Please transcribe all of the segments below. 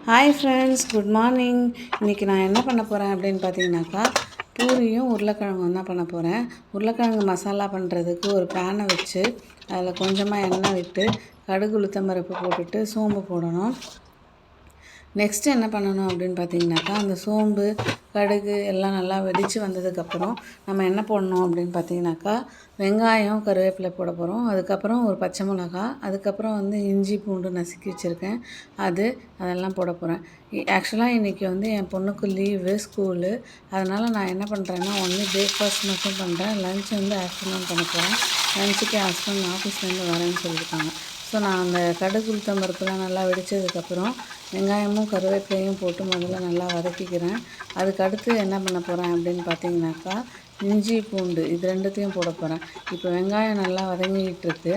Hi friends, good morning. இன்றைக்கி நான் என்ன பண்ண போகிறேன் அப்படின்னு பார்த்தீங்கன்னாக்கா, பூரியும் உருளைக்கிழங்கும் தான் பண்ண போகிறேன். உருளைக்கிழங்கு மசாலா பண்ணுறதுக்கு ஒரு பேனை வச்சு அதில் கொஞ்சமாக எண்ணெய் விட்டு கடுகு உளுத்தம் பருப்பு போட்டுட்டு சோம்பு போடணும். நெக்ஸ்ட்டு என்ன பண்ணணும் அப்படின்னு பார்த்தீங்கன்னாக்கா, அந்த சோம்பு கடுகு எல்லாம் நல்லா வெடித்து வந்ததுக்கப்புறம் நம்ம என்ன போடணும் அப்படின்னு பார்த்தீங்கன்னாக்கா, வெங்காயம் கருவேப்பிலை போட போகிறோம். அதுக்கப்புறம் ஒரு பச்சை மிளகா, அதுக்கப்புறம் இஞ்சி பூண்டு நசுக்கி வச்சுருக்கேன், அதெல்லாம் போட போகிறேன். ஆக்சுவலாக இன்றைக்கி என் பொண்ணுக்கு லீவு ஸ்கூலு. அதனால் நான் என்ன பண்ணுறேன்னா, ஒன்லி பிரேக்ஃபாஸ்ட் மட்டும் பண்ணுறேன். லன்ச் ஆஃப்டர்நூன் பண்ண போகிறேன். லன்ச்சுக்கு என் ஹஸ்பண்ட் ஆஃபீஸ்லேருந்து வரேன்னு சொல்லியிருக்காங்க. ஸோ நான் அந்த கடுகு உளுத்தம் பருப்புலாம் நல்லா வெடித்ததுக்கப்புறம் வெங்காயமும் கருவேப்பிலையும் போட்டு முதல்ல நல்லா வதக்கிக்கிறேன். அதுக்கடுத்து என்ன பண்ண போகிறேன் அப்படின்னு பார்த்தீங்கன்னாக்கா, இஞ்சி பூண்டு இது ரெண்டுத்தையும் போட போகிறேன். இப்போ வெங்காயம் நல்லா வதங்கிகிட்ருக்கு.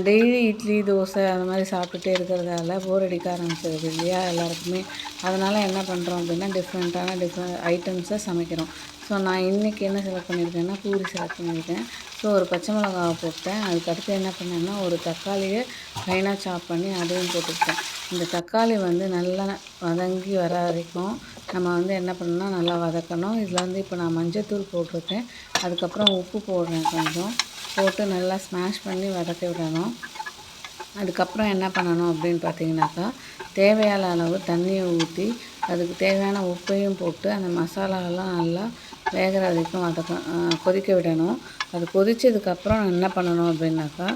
டெய்லி இட்லி தோசை அது மாதிரி சாப்பிட்டுட்டே இருக்கிறதால போர் அடிக்க ஆரம்பிச்சிருது இல்லையா எல்லாருக்குமே. அதனால் என்ன பண்ணுறோம் அப்படின்னா, டிஃப்ரெண்ட் ஐட்டம்ஸை சமைக்கிறோம். ஸோ நான் இன்றைக்கி என்ன செலக்ட் பண்ணியிருக்கேன்னா, பூரி செலக்ட் பண்ணியிருக்கேன். ஸோ ஒரு பச்சை மிளகாவை போட்டேன். அதுக்கடுத்து என்ன பண்ணேன்னா, ஒரு தக்காளியை ஃபைனாக சாப் பண்ணி அதையும் போட்டுக்கிட்டேன். இந்த தக்காளி நல்லா வதங்கி வர வரைக்கும் நம்ம என்ன பண்ணணும்னா நல்லா வதக்கணும். இதில் இப்போ நான் மஞ்சத்தூள் போட்டிருக்கேன். அதுக்கப்புறம் உப்பு போடுறேன், கொஞ்சம் போட்டு நல்லா ஸ்மாஷ் பண்ணி வதக்க விடணும். அதுக்கப்புறம் என்ன பண்ணணும் அப்படின்னு பார்த்தீங்கன்னாக்கா, தேவையான அளவு தண்ணியை ஊற்றி அதுக்கு தேவையான உப்பையும் போட்டு அந்த மசாலாவெல்லாம் நல்லா வேகிற வரைக்கும் கொதிக்க விடணும். அது கொதித்ததுக்கப்புறம் என்ன பண்ணணும் அப்படின்னாக்கா,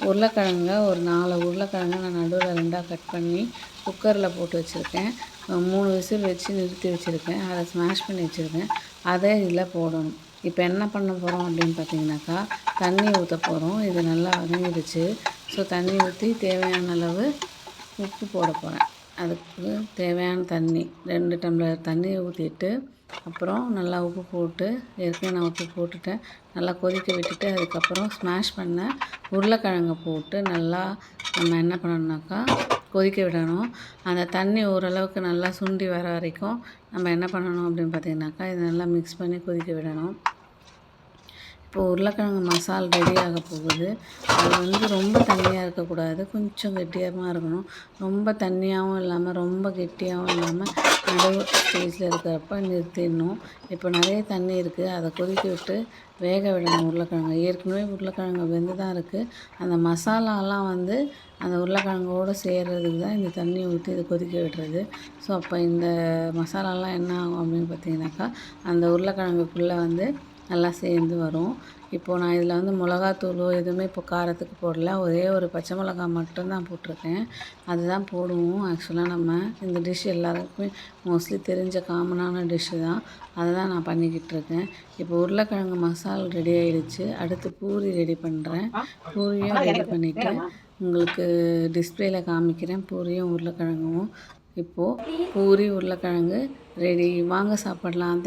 உருளைக்கிழங்க ஒரு 4 உருளைக்கிழங்க நான் நடுவில் 2ஆக கட் பண்ணி குக்கரில் போட்டு வச்சுருக்கேன். 3 விசில் வச்சு நிறுத்தி வச்சுருக்கேன். அதை ஸ்மாஷ் பண்ணி வச்சுருக்கேன். அதை இதில் போடணும். இப்போ என்ன பண்ண போகிறோம் அப்படின்னு பார்த்தீங்கன்னாக்கா, தண்ணி ஊற்ற போகிறோம். இது நல்லா வதங்கிடுச்சு. ஸோ தண்ணி ஊற்றி தேவையான அளவு உப்பு போட போகிறேன். அதுக்கு தேவையான தண்ணி 2 டம்ளர் தண்ணியை ஊற்றிட்டு அப்புறம் நல்லா உப்பு போட்டு, ஏற்கனவே நான் உப்பு போட்டுட்டேன், நல்லா கொதிக்க விட்டுட்டு அதுக்கப்புறம் ஸ்மாஷ் பண்ண உருளைக்கிழங்கை போட்டு நல்லா நம்ம என்ன பண்ணணுன்னாக்கா கொதிக்க விடணும். அந்த தண்ணி ஓரளவுக்கு நல்லா சுண்டி வர வரைக்கும் நம்ம என்ன பண்ணணும் அப்படின்னு பார்த்தீங்கன்னாக்கா, இதை நல்லா மிக்ஸ் பண்ணி கொதிக்க விடணும். இப்போ உருளைக்கிழங்கு மசால் ரெடி ஆக போகுது. அது ரொம்ப தண்ணியாக இருக்கக்கூடாது, கொஞ்சம் கெட்டியாக இருக்கணும். ரொம்ப தண்ணியாகவும் இல்லாமல் ரொம்ப கெட்டியாகவும் இல்லாமல் நடுவு ஸ்டேஜில் இருக்கிறப்ப நிறுத்திடணும். இப்போ நிறைய தண்ணி இருக்குது, அதை கொதிக்க விட்டு வேக விடணும் உருளைக்கிழங்கு. ஏற்கனவே உருளைக்கிழங்கு வெந்து தான் இருக்குது. அந்த மசாலாலாம் அந்த உருளைக்கிழங்கோடு சேர்கிறதுக்கு தான் இந்த தண்ணியை ஊற்றி இதை கொதிக்க விடுறது. ஸோ அப்போ இந்த மசாலாலாம் என்ன ஆகும் அப்படின்னு பார்த்தீங்கன்னாக்கா, அந்த உருளைக்கிழங்குக்குள்ளே நல்லா சேர்ந்து வரும். இப்போது நான் இதில் மிளகாத்தூளோ எதுவுமே இப்போ காரத்துக்கு போடல. ஒரே ஒரு பச்சை மிளகா மட்டும்தான் போட்டிருக்கேன். அதுதான் போடுவோம். ஆக்சுவலாக நம்ம இந்த டிஷ் எல்லாருக்குமே மோஸ்ட்லி தெரிஞ்ச காமனான டிஷ்ஷு தான். அதை தான் நான் பண்ணிக்கிட்டு இருக்கேன். இப்போ உருளைக்கிழங்கு மசால் ரெடி ஆகிடுச்சு. அடுத்து பூரி ரெடி பண்ணுறேன். பூரியும் ரெடி பண்ணிவிட்டு உங்களுக்கு டிஸ்பிளேயில் காமிக்கிறேன், பூரியும் உருளைக்கிழங்கும். இப்போது பூரி உருளைக்கிழங்கு ரெடி. வாங்க சாப்பிட்லாம்.